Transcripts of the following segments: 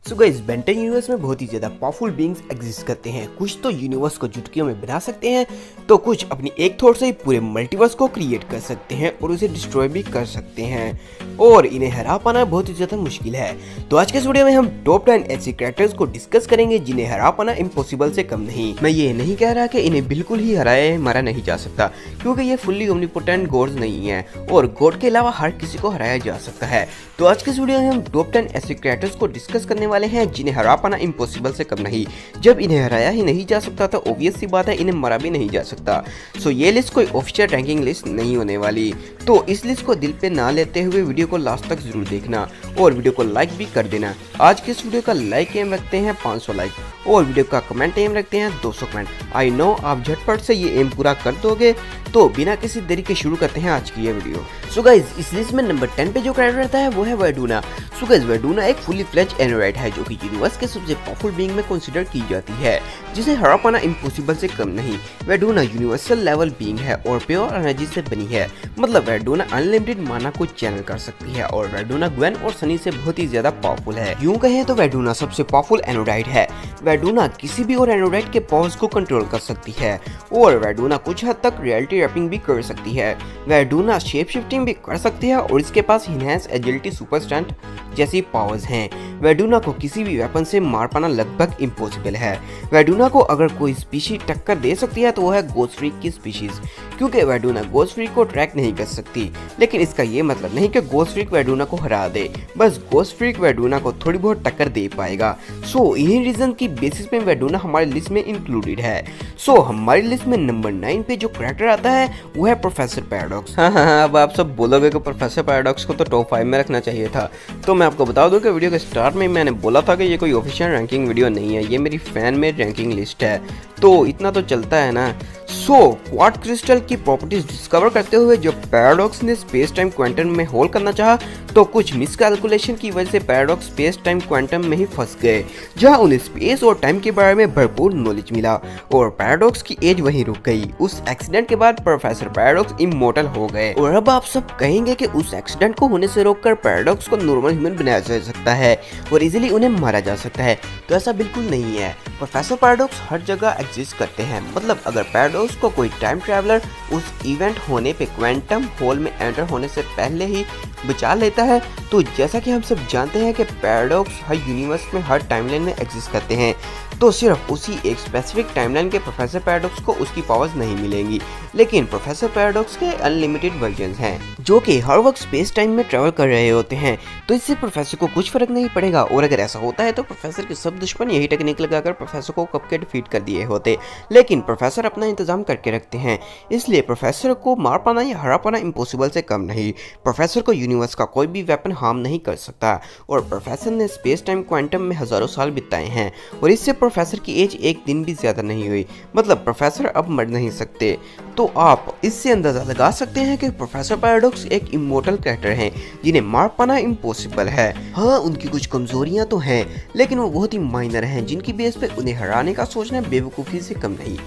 So guys, Benton universe में बहुत ही ज्यादा पावरफुल बीइंग्स एग्जिस्ट करते हैं। कुछ तो यूनिवर्स को चुटकियों में बना सकते हैं, तो कुछ अपनी एक थॉट से ही पूरे मल्टीवर्स को क्रिएट कर सकते हैं और उसे डिस्ट्रॉय भी कर सकते हैं, और इन्हें हरा पाना बहुत ही ज्यादा मुश्किल है। तो आज के इस वीडियो में हम टॉप 10 ऐसे कैरेक्टर्स को डिस्कस करेंगे जिन्हें हरा पाना इम्पॉसिबल से कम नहीं। मैं ये नहीं कह रहा कि इन्हें बिल्कुल ही हराया मारा नहीं जा सकता, क्योंकि ये फुल्ली ओमनीपोटेंट गॉड्स नहीं है और गॉड के अलावा हर किसी को हराया जा सकता है। तो आज के इस वीडियो में हम टॉप 10 ऐसे कैरेक्टर्स को डिस्कस करने वाले हैं जिन्हें हरा पाना इम्पॉसिबल से कम नहीं। जब इन्हें हराया ही नहीं जा सकता तो ऑब्वियस सी बात है इन्हें मरा भी नहीं जा सकता। सो ये लिस्ट कोई ऑफिशियल रैंकिंग लिस्ट नहीं होने वाली, तो इस लिस्ट को दिल पे ना लेते हुए वीडियो को लास्ट तक जरूर देखना और वीडियो को लाइक भी कर देना। आज के इस वीडियो का लाइक एम रखते हैं 500 लाइक और वीडियो का कमेंट एम रखते हैं 200 कमेंट। आई नो आप झटपट से ये एम पूरा कर दोगे, तो बिना किसी देरी के शुरू करते हैं आज की ये वीडियो। सो गाइस, इस लिस्ट में नंबर 10 पे जो कैरेक्टर रहता है वो है वर्डूना। सो गाइस, वर्डूना एक फुली फ्लेज्ड एनोराइट है जो कि यूनिवर्स के सबसे पावरफुल बीइंग में कंसीडर की जाती है, जिसे हरा पाना इम्पॉसिबल से कम नहीं। वर्डूना यूनिवर्सल लेवल बीइंग है और प्योर एनर्जी से बनी है, मतलब वर्डूना अनलिमिटेड माना को चैनल कर सकती है और वर्डूना ग्वेन और सनी से बहुत ही ज्यादा पावरफुल है। यूं कहें तो वर्डूना सबसे पावरफुल एनोराइट है। वर्डूना किसी भी और एनोराइट के पावर्स को कंट्रोल कर सकती है और वर्डूना कुछ हद तक रियलिटी रैपिंग भी कर सकती है। वर्डूना शेप शिफ्टिंग भी कर सकती है और इसके पास इनहैंस एजिलिटी सुपर स्ट्रेंथ जैसी पावर्स हैं। वर्डूना को किसी भी वेपन से मार पाना लगभग इम्पॉसिबल है। वर्डूना को अगर कोई स्पीशीज टक्कर दे सकती है तो वो है गोस्ट फ्रीक की स्पीशीज, क्योंकि वर्डूना गोस्ट फ्रीक को ट्रैक नहीं कर सकती। लेकिन इसका ये मतलब नहीं कि गोस्ट फ्रीक वर्डूना को हरा दे, बस गोस्ट फ्रीक वर्डूना को थोड़ी बहुत टक्कर दे पाएगा। सो इन्हीं रीजन की बेसिस पे वर्डूना हमारी लिस्ट में इंक्लूडेड है। सो हमारी लिस्ट में नंबर 9 पे जो कैरेक्टर आता है वो है प्रोफेसर पैराडॉक्स। हाँ, अब आप सब बोलोगे कि प्रोफेसर पैराडॉक्स को तो टॉप 5 में रखना चाहिए था। तो मैं आपको बता दूं कि वीडियो के स्टार्ट में मैंने बोला था कि ये कोई ऑफिशियल रैंकिंग वीडियो नहीं है, ये मेरी फैन मेड रैंकिंग लिस्ट है, तो इतना तो चलता है ना। सो क्वार्ट्ज क्रिस्टल की प्रॉपर्टीज डिस्कवर करते हुए जब पैराडॉक्स ने स्पेस टाइम क्वांटम में होल करना चाहा, तो कुछ मिसकैलकुलेशन की वजह से पैराडॉक्स स्पेस टाइम क्वांटम में ही फंस गए, जहां उन्हें स्पेस और टाइम के बारे में भरपूर नॉलेज मिला और पैराडॉक्स की एज वहीं रुक गई। उस एक्सीडेंट के बाद प्रोफेसर पैराडॉक्स इमॉर्टल हो गए। और अब आप सब कहेंगे कि उस एक्सीडेंट को होने से रोककर पैराडॉक्स को नॉर्मल ह्यूमन बनाया जा सकता है और इजीली उन्हें मारा जा सकता है, तो ऐसा बिल्कुल नहीं है। प्रोफेसर पैराडॉक्स हर जगह एग्जिस्ट करते हैं, मतलब अगर पैराडॉक्स को कोई टाइम ट्रैवलर उस इवेंट होने पे क्वांटम होल में एंटर होने से पहले ही बचा लेता है, तो जैसा कि हम सब जानते हैं कि पैराडॉक्स हर यूनिवर्स में हर टाइमलाइन में एग्जिस्ट करते हैं, तो सिर्फ उसी एक स्पेसिफिक टाइमलाइन के प्रोफेसर पैराडॉक्स को उसकी पावर्स नहीं मिलेंगी। लेकिन प्रोफेसर पैराडॉक्स के अनलिमिटेड वर्जन्स हैं जो कि हर वक्त स्पेस टाइम में ट्रैवल कर रहे होते हैं, तो इससे प्रोफेसर को कुछ फर्क नहीं पड़ेगा। और अगर ऐसा होता है तो प्रोफेसर के सब दुश्मन यही टेक्निक लगाकर प्रोफेसर को कब के डिफीट कर दिए होते, लेकिन प्रोफेसर अपना इंतजाम करके रखते हैं, इसलिए प्रोफेसर को मार पाना या हरा पाना इम्पॉसिबल से कम नहीं। प्रोफेसर को यूनिवर्स का कोई भी वेपन हार्म नहीं कर सकता और प्रोफेसर ने स्पेस टाइम क्वांटम में हजारों साल बिताए हैं और इससे प्रोफेसर की एज एक दिन भी ज्यादा नहीं हुई, मतलब प्रोफेसर अब मर नहीं सकते। तो आप इससे अंदाजा लगा सकते हैं कि प्रोफेसर पैराडॉक्स एक इमॉर्टल कैरेक्टर हैं जिन्हें मार पाना इम्पॉसिबल है। हाँ, उनकी कुछ कमजोरियां तो हैं, लेकिन वो बहुत ही माइनर हैं, जिनकी बेस पे उन्हें हराने का सोचना बेवकूफ़ी से कम नहीं।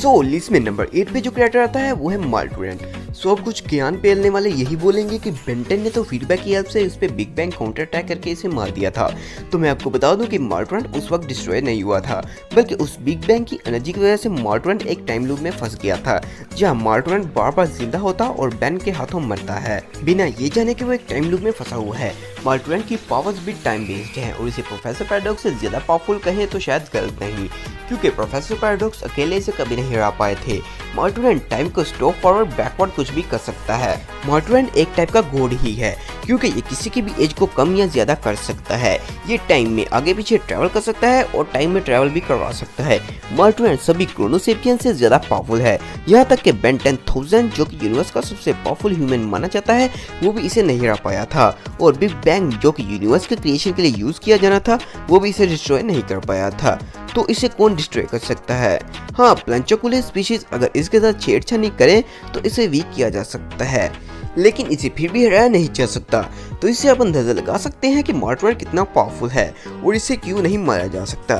सो लिस्ट में नंबर 8 पे जो कैरेक्टर आता है वो है माल्टुरेंट। सो अब कुछ ज्ञान पेलने वाले यही बोलेंगे कि बेंटन ने तो फीडबैक की हेल्प से उस पर बिग बैंग काउंटर अटैक करके इसे मार दिया था। तो मैं आपको बता दूं कि माल्टुरेंट उस वक्त डिस्ट्रॉय नहीं हुआ था, बल्कि उस बिग बैंग की एनर्जी की वजह से माल्टुरेंट एक टाइम लूप में फंस गया था, जहां माल्टुरेंट बार बार जिंदा होता और बेन के हाथों मरता है, बिना ये जाने कि वो एक टाइम लूप में फंसा हुआ है। माल्टुरेंट की पावर्स भी टाइम बेस्ड हैं और इसे प्रोफेसर पैराडॉक्स से ज्यादा पावरफुल कहें तो शायद गलत नहीं, क्योंकि प्रोफेसर पैराडॉक्स अकेले इसे कभी नहीं हरा पाए थे। माल्टुरेंट टाइम को स्टॉप फॉरवर्ड बैकवर्ड कुछ भी कर सकता है। माल्टुरेंट एक टाइप का गॉड ही है, क्योंकि ये किसी की भी एज को कम या ज्यादा कर सकता है। ये टाइम में आगे पीछे ट्रैवल कर सकता है और टाइम में ट्रैवल भी करवा सकता है। माल्टुरेंट सभी क्रोनोसेपियन से ज्यादा पावरफुल है, यहाँ तक कि बेन 10,000 जो कि यूनिवर्स का सबसे पावरफुल ह्यूमन माना जाता है, वो भी इसे नहीं हरा पाया था। और बिग बैंग जो कि यूनिवर्स के क्रिएशन के लिए यूज किया जाना था, वो भी इसे डिस्ट्रॉय नहीं कर पाया था। तो इसे कौन डिस्ट्रॉय कर सकता है? हाँ, प्लैंचोकुले स्पीशीज अगर इसके साथ छेड़छाड़ी करें तो इसे वीक किया जा सकता है, लेकिन इसे फिर भी हराया नहीं जा सकता। तो इससे आप अंदाजा लगा सकते हैं कि माल्टुरेंट कितना पावरफुल है और इसे क्यों नहीं मारा जा सकता।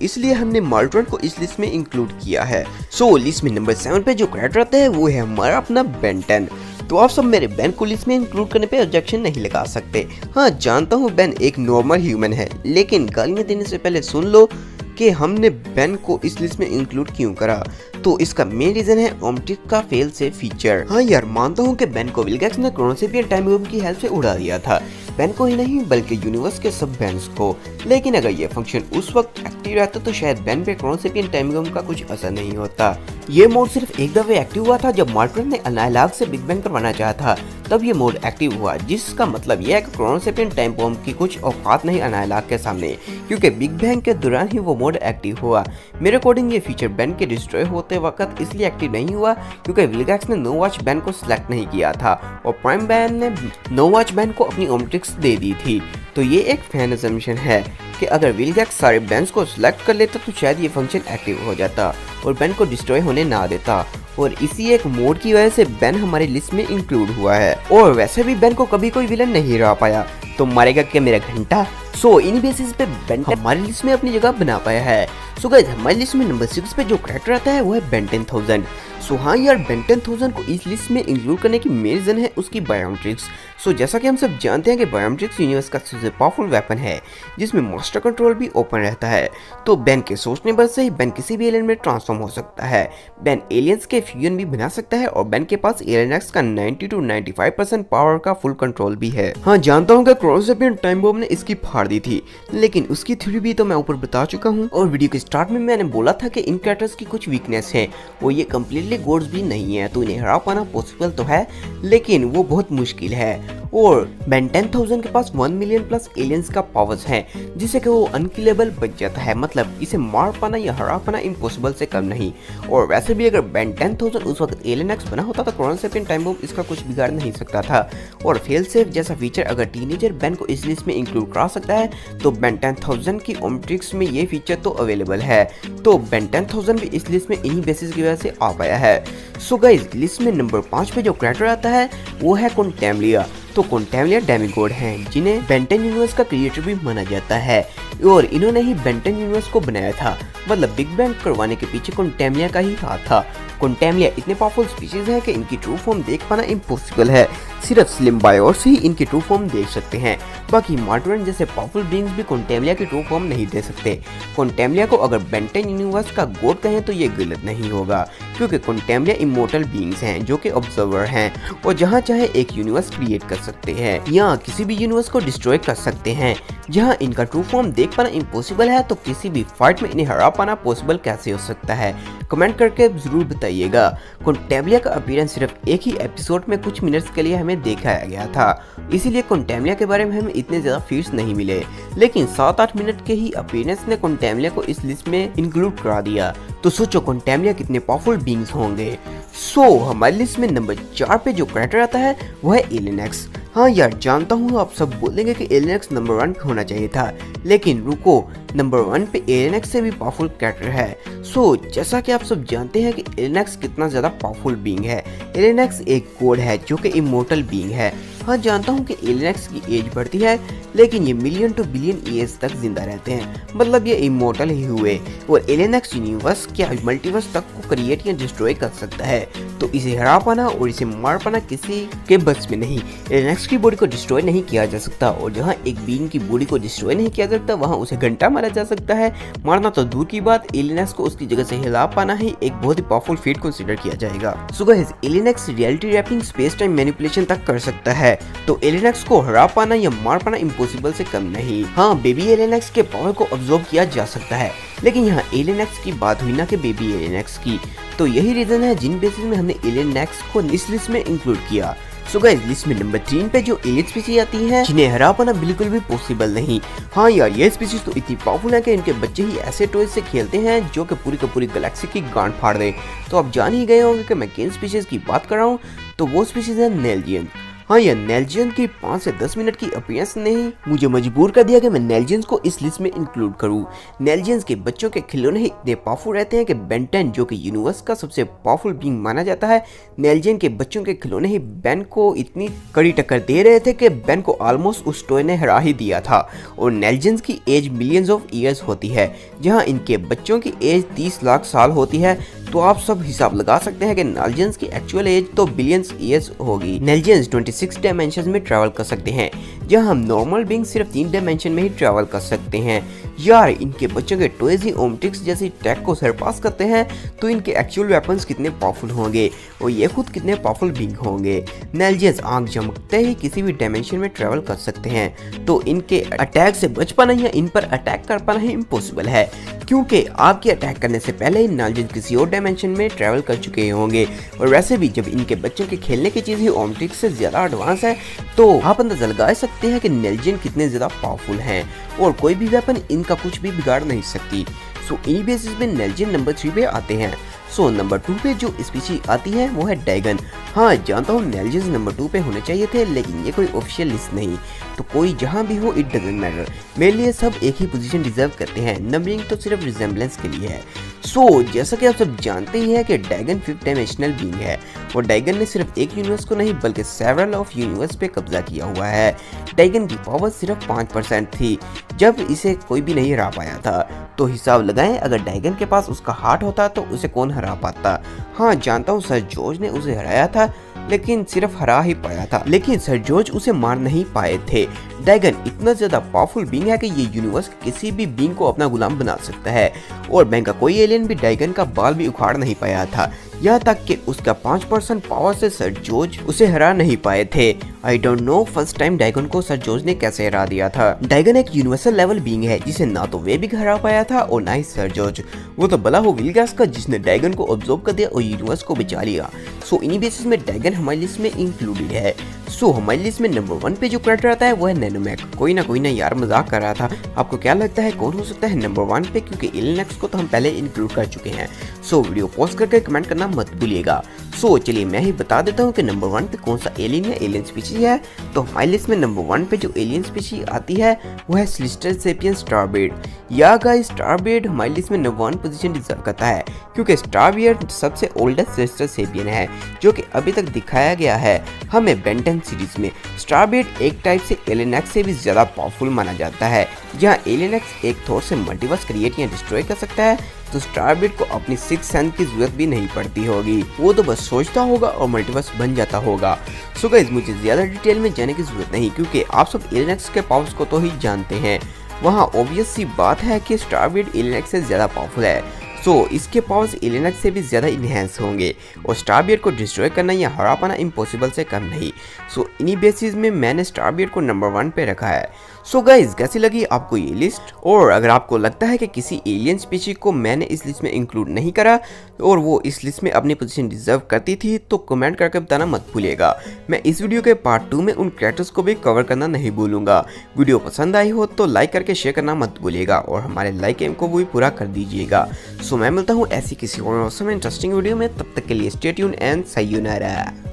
इसलिए हमने माल्टुरेंट को इस लिस्ट में इंक्लूड किया है। लिस्ट में नंबर 7 पे जो कैरेक्टर आता है वो है हमारा अपना बेंटन। तो आप सब मेरे बेन को लिस्ट में इंक्लूड करने पे ऑब्जेक्शन नहीं लगा सकते। हाँ जानता हूँ बेन एक नॉर्मल ह्यूमन है, लेकिन गालियाँ देने से पहले सुन लो कि हमने बेन को इस लिस्ट में इंक्लूड क्यों करा। तो इसका मेन रीजन है ओमटिक का फेल सेफ फीचर। हाँ यार मानता हूँ कि बेन को विल गेट्स ने क्रोनोसेपियन टाइम बम की हेल्प से उड़ा दिया था, बेन को ही नहीं बल्कि यूनिवर्स के सब बेन्स को। लेकिन अगर ये फंक्शन उस वक्त एक्टिव रहता तो शायद बेन पे क्रोनोसेपियन टाइम बम का कुछ असर नहीं होता। ये मोड सिर्फ एक दफे एक्टिव हुआ था जब मार्टिन ने अनाइलाग से बिग बैंग करवाना चाहा था, तब ये मोड एक्टिव हुआ, जिसका मतलब यह है कि क्रोनोसेपियन टाइम बम की कुछ औकात नहीं अनाइलाग के सामने, क्योंकि बिग बैंग के दौरान ही वो मोड एक्टिव हुआ। मेरे अकॉर्डिंग ये फीचर बेन के डिस्ट्रॉय होते वक्त इसलिए एक्टिव नहीं हुआ क्योंकि विलगैक्स ने नो वॉच बेन को सिलेक्ट नहीं किया था और प्राइम बेन ने नो वॉच बेन को अपनी ओमट्रिक्स दे दी थी। तो ये एक फैन असम्पशन है कि अगर विलगैक्स सारे बेन्स को सिलेक्ट कर लेता तो शायद ये फंक्शन एक्टिव हो जाता और बेन को डिस्ट्रॉय होने ना देता, और इसी एक मोड की वजह से बेन हमारी लिस्ट में इंक्लूड हुआ है। और वैसे भी बेन को कभी कोई विलन नहीं रह पाया, तो मारेगा क्या मेरा घंटा। सो इन बेसिस पे बेन हमारी लिस्ट में अपनी जगह बना पाया है। सो गाइस हमारी लिस्ट में नंबर 6 पे जो कैरेक्टर आता है वो है बेन 10,000। सो हाँ यार बेन 10,000 को इस लिस्ट में इंक्लूड करने की मेन रीजन है उसकी बायोमेट्रिक्स। सो जैसा कि हम सब जानते हैं कि बायोमेट्रिक्स यूनिवर्स का सबसे पावरफुल वेपन है जिसमें मास्टर कंट्रोल भी ओपन रहता है। तो बेन के सोचने पर से ही बेन किसी भी एलियन में ट्रांसफॉर्म हो सकता है, बेन एलियंस के फ्यूजन भी बना सकता है और बेन के पास एलियन एक्स का 90 to 95% पावर का फुल कंट्रोल भी है। हाँ जानता हूँ कि क्रोनोसेपियन टाइम बम ने इसकी फाड़ दी थी, लेकिन उसकी थ्योरी भी तो मैं ऊपर बता चुका हूँ और वीडियो के स्टार्ट में मैंने बोला था कि इन कैरेक्टर्स की कुछ वीकनेस है, वो ये कम्प्लीटली गोड्स भी नहीं है, तो इन्हें हरा पाना पॉसिबल तो है लेकिन वो बहुत मुश्किल है। और बेन 10,000 के पास 1 मिलियन प्लस एलियंस का पावर्स है जिससे कि वो अनकिलेबल बच जाता है, मतलब इसे मार पाना या हरा पाना इम्पॉसिबल से कम नहीं। और वैसे भी अगर बेन 10,000 उस वक्त एलियन एक्स बना होता तो क्रोनोसेपियन टाइम बम इसका कुछ बिगाड़ नहीं सकता था। और फेल सेफ जैसा फीचर अगर टीनेजर बेन को इस लिस्ट में इंक्लूड करा सकता है तो बेन 10,000 की ओमट्रिक्स में ये फीचर तो अवेलेबल है, तो बेन 10,000 भी इस लिस्ट में इन्हीं बेसिस की वजह से आ पाया है। सो गाइस लिस्ट में नंबर 5 पे जो कैरेक्टर आता है वो है कॉन्टेम्लिया। तो कॉन्टेम्लिया डेमिगॉड हैं जिन्हें बेन 10 यूनिवर्स का क्रिएटर भी माना जाता है और इन्होंने ही बेन 10 यूनिवर्स को बनाया था, मतलब बिग बैंग करवाने के पीछे कॉन्टेम्लिया का ही हाथ था। कॉन्टेम्लिया इतने पावरफुल स्पीशीज हैं कि इनकी ट्रू फॉर्म देख पाना इम्पॉसिबल है, सिर्फ स्लिम बायोर से ही इनकी ट्रू फॉर्म देख सकते हैं, बाकी मार्टिन जैसे पावरफुल बीइंग्स भी कॉन्टेम्लिया की ट्रू फॉर्म नहीं दे सकते। कॉन्टेम्लिया को अगर बेन 10 यूनिवर्स का गॉड कहें तो ये गलत नहीं होगा, क्योंकि कॉन्टेम्लिया इमोर्टल बीइंग्स हैं जो कि ऑब्जर्वर हैं और जहाँ चाहे एक यूनिवर्स क्रिएट कर सकते हैं या किसी भी यूनिवर्स को डिस्ट्रॉय कर सकते हैं। जहाँ इनका ट्रू फॉर्म देख पाना इम्पॉसिबल है तो किसी भी फाइट में इन्हें हरा पाना पॉसिबल कैसे हो सकता है, कमेंट करके जरूर बताइएगा। कॉन्टेम्लिया का अपीयरेंस सिर्फ एक ही एपिसोड में कुछ मिनट्स के लिए हमें दिखाया गया था, इसीलिए कॉन्टेम्लिया के बारे में हमें इतने ज्यादा फीड्स नहीं मिले, लेकिन 7-8 मिनट के ही अपीयरेंस ने कॉन्टेम्लिया को इस लिस्ट में इंक्लूड करा दिया। तो सोचो कॉन्टेम्लिया कितने पावरफुल बीइंग्स होंगे। सो हमारी लिस्ट में नंबर 4 पे जो कैरेक्टर आता है वो है एलियन एक्स। हाँ यार जानता हूँ आप सब बोलेंगे कि एलियन एक्स नंबर 1 पे होना चाहिए था, लेकिन रुको, नंबर 1 पे एलियन एक्स से भी पावरफुल कैरेक्टर है। सो जैसा कि आप सब जानते हैं कि एलियन एक्स कितना ज्यादा पावरफुल बीइंग है। एलियन एक्स एक गॉड है जो कि इमोर्टल बीइंग है। हाँ जानता हूँ कि एलियन एक्स की एज बढ़ती है, लेकिन ये मिलियन टू बिलियन ईयर्स तक जिंदा रहते हैं, मतलब ये इमोर्टल ही हुए और एलियन एक्स यूनिवर्स क्या मल्टीवर्स तक को क्रिएट या डिस्ट्रॉय कर सकता है, तो इसे हरा पाना और इसे मार पाना किसी के बस में नहीं। एलियन एक्स की बॉडी को डिस्ट्रॉय नहीं किया जा सकता और जहाँ एक बीइंग की बॉडी को डिस्ट्रॉय नहीं किया जाता वहाँ उसे घंटा मारा जा सकता है, मारना तो दूर की बात, एलियन एक्स को उसकी जगह से हिला पाना ही एक बहुत ही पावरफुल फीट कंसीडर किया जाएगा। So guys alien X reality wrapping space time manipulation तक कर सकता है, तो एलियन एक्स को हरा पाना या मार पाना इम्पॉसिबल से कम नहीं। हाँ बेबी एलियन एक्स के पावर को अब्सॉर्ब किया जा सकता है, लेकिन यहाँ एलियन एक्स की बात हुई ना कि बेबी एलियन एक्स की, तो यही रीजन है जिन बेसिस में हमने एलियन एक्स को इस लिस्ट में इंक्लूड किया। सो गाइस लिस्ट में नंबर 3 पे जो एलियन स्पीशीज आती है जिन्हें हरा पाना बिल्कुल भी पॉसिबल नहीं। हाँ यार ये स्पीशीज तो इतनी पावरफुल है कि इनके बच्चे ही ऐसे टॉयज से खेलते हैं जो कि पूरी की पूरी गैलेक्सी की गांड फाड़ दे। तो आप जान ही गए होंगे कि मैं किन स्पीशीज की बात कर रहा हूँ, तो वो स्पीशीज है नेल्जियन। हाँ यार नेल्जियन की 5 से 10 मिनट की अपीयरेंस ने ही मुझे मजबूर कर दिया कि मैं नेल्जियंस को इस लिस्ट में इंक्लूड करूँ। नेल्जियंस के बच्चों के खिलौने ही इतने पावरफुल रहते हैं कि बेन 10 जो कि यूनिवर्स का सबसे पावरफुल बीइंग माना जाता है, नेल्जियन के बच्चों के खिलौने ही बेन को इतनी कड़ी टक्कर दे रहे थे कि बेन को ऑलमोस्ट उस टॉय ने हरा ही दिया था। और नेल्जियंस की एज मिलियंस ऑफ ईयर्स होती है, जहाँ इनके बच्चों की एज 30 लाख साल होती है, तो आप सब हिसाब लगा सकते हैं कि नेल्जियंस की एक्चुअल एज तो बिलियंस ईयर्स होगी। नेल्जियंस 26 डायमेंशन में ट्रैवल कर सकते हैं, जहां हम नॉर्मल बीइंग सिर्फ 3 डायमेंशन में ही ट्रैवल कर सकते हैं। यार इनके बच्चों के टॉयज ही ओमटिक्स जैसी टेक को सरपास करते हैं, तो इनके एक्चुअल वेपन्स कितने पावरफुल होंगे और ये खुद कितने पावरफुल बीइंग होंगे। नेल्जियंस आंख झमकते ही किसी भी डायमेंशन में ट्रैवल कर सकते हैं, तो इनके अटैक से बच पाना या इन पर अटैक कर पाना ही इम्पॉसिबल है, क्योंकि आपके अटैक करने से पहले ही नेल्जियंस किसी और डायमेंशन में ट्रैवल कर चुके होंगे। और वैसे भी जब इनके बच्चों के खेलने की चीज़ ही ओमटिक्स से ज़्यादा एडवांस है, तो आप अंदाजा लगा सकते हैं कि नेल्जियन कितने ज़्यादा पावरफुल हैं और कोई भी वेपन इनका कुछ भी बिगाड़ नहीं सकती। सो इन्हीं बेसिस पे नेल्जियन नंबर 3 पे आते हैं। सो नंबर 2 पे जो स्पीशी आती है वो है डैगन। हाँ जानता हूँ नेल्जियंस नंबर 2 पे होने चाहिए थे, लेकिन ये कोई ऑफिशियल लिस्ट नहीं, तो कोई जहाँ भी हो इट डजंट मैटर, मेरे लिए सब एक ही पोजीशन डिजर्व करते हैं, नंबरिंग तो सिर्फ रिजेम्बलेंस के लिए है। सो जैसा कि आप सब जानते ही हैं कि डैगन 5th डायमेंशनल बीइंग है और डैगन ने सिर्फ एक यूनिवर्स को नहीं बल्कि सेवरल ऑफ यूनिवर्स पे कब्जा किया हुआ है। डैगन की पावर सिर्फ 5% थी जब इसे कोई भी नहीं हरा पाया था, तो हिसाब लगाएं अगर डैगन के पास उसका हार्ट होता तो उसे कौन हरा पाता। हाँ जानता हूँ सर जॉर्ज ने उसे हराया था, लेकिन सिर्फ हरा ही पाया था, लेकिन सर जॉर्ज उसे मार नहीं पाए थे। डैगन इतना ज्यादा पावरफुल बीइंग है कि ये यूनिवर्स किसी भी बीइंग को अपना गुलाम बना सकता है और बैंक का कोई एलियन भी डैगन का बाल भी उखाड़ नहीं पाया था, यहाँ तक कि उसका 5% पावर से सर जॉर्ज उसे हरा नहीं पाए थे। I don't know first time dragon को सर जॉर्ज ने कैसे हरा दिया था। डैगन एक यूनिवर्सल लेवल बीइंग है जिसे ना तो वे भी हरा पाया था और ना ही सर जॉर्ज, वो तो भला हो विलगैस का जिसने डैगन को ऑब्जर्व कर दिया और यूनिवर्स को बचा लिया। सो इन्हीं बेसिस में डैगन हमारी लिस्ट में इंक्लूडेड है। सो हमारी लिस्ट में नंबर 1 पे जो कैरेक्टर आता है वो है नैनोमैक। कोई ना यार मजाक कर रहा था, आपको क्या लगता है कौन हो सकता है नंबर 1 पे, क्योंकि एलियन एक्स को तो हम पहले इंक्लूड कर चुके हैं। सो वीडियो पॉज करके कमेंट करना मत भूलिएगा। सो चलिए मैं ही बता देता हूँ कि नंबर 1 पे कौन सा एलियन या एलियन स्पीशीज है। तो हमारी लिस्ट में नंबर 1 पे जो एलियन स्पीशीज आती है वो है सेलेस्टियल सेपियन स्टारबीड। या गाइस स्टारबीड हमारी लिस्ट में नंबर 1 पोजीशन डिजर्व करता है, क्योंकि स्टारबीड सबसे ओल्डेस्ट सेलेस्टियल सेपियन है जो कि अभी तक दिखाया गया है हमें बेन 10 सीरीज में। स्टारबीड एक टाइप से एलियन एक्स से भी ज्यादा पावरफुल माना जाता है। जहाँ एलियन एक्स एक थॉट से मल्टीवर्स क्रिएट या डिस्ट्रॉय कर सकता है, तो स्टारबीड को अपनी 6th सेंस की जरूरत भी नहीं पड़ती होगी, वो तो बस सोचता होगा और मल्टीवर्स बन जाता होगा। सो गाइस मुझे ज्यादा डिटेल में जाने की जरूरत नहीं, क्योंकि आप सब एलियन एक्स के पावर्स को तो ही जानते हैं। वहाँ ऑब्वियस सी बात है कि स्टारबीड एलियन एक्स से ज्यादा पावरफुल है, सो इसके पावर्स एलियन एक्स से भी ज़्यादा इन्हेंस होंगे और स्टारबीड को डिस्ट्रॉय करना या हरा पाना इम्पॉसिबल से कम नहीं। सो इन्हीं बेसिस में मैंने स्टारबीड को नंबर 1 पे रखा है। सो गाइज कैसी लगी आपको ये लिस्ट, और अगर आपको लगता है कि किसी एलियन स्पीशीज को मैंने इस लिस्ट में इंक्लूड नहीं करा और वो इस लिस्ट में अपनी पोजीशन डिजर्व करती थी, तो कमेंट करके बताना मत भूलिएगा। मैं इस वीडियो के पार्ट 2 में उन कैरेक्टर्स को भी कवर करना नहीं भूलूंगा। वीडियो पसंद आई हो तो लाइक करके शेयर करना मत भूलिएगा और हमारे लाइक एम को भी पूरा कर दीजिएगा। सो मैं मिलता हूँ ऐसी किसी और इंटरेस्टिंग वीडियो में, तब तक के लिए स्टे ट्यून्ड एंड सायोनारा।